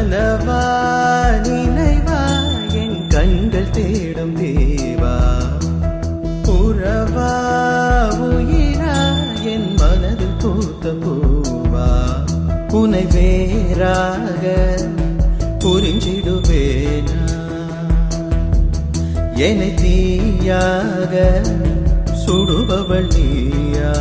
கனவா நினைவா என் கண்கள் தேடும் தேவா, உறவா உயிரா என் மனதில் பூத்த பூவா, உனை வேறாக புரிஞ்சிடுவேனா, என்னை தீயாக சுடுபவள் நீயா,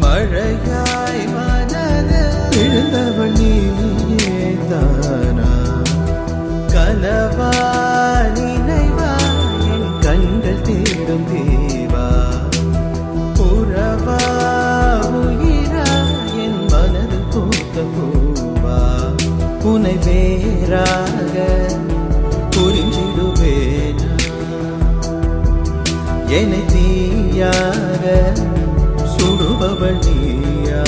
மழையாய் மனது விழுந்தவள் நீயே தானா, கனவா நினைவா என் கண்கள் தேடும் தேவா, உறவா உயிரா என் மனது பூத்த பூவா, உனை வேறாக புரிஞ்சிடுவேனா, என்னை தீயாக சுடுபவள் நீயா,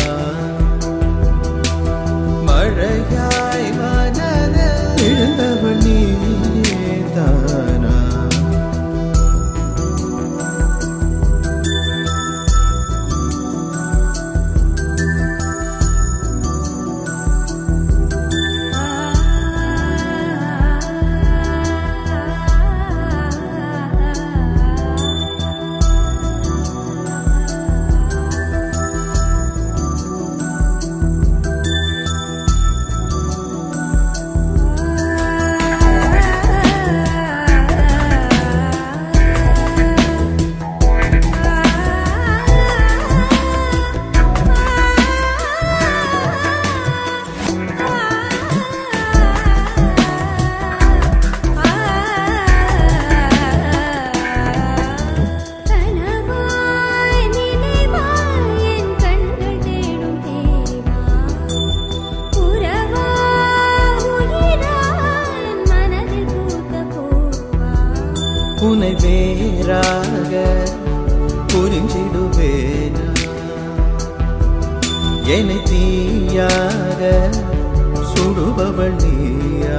மழையாய் மனது விழுந்தவள் நீயே தானா. உனை வேறாக புரிஞ்சிடுவேனா, என்னை தீயாக சுடுபவள் நீயா.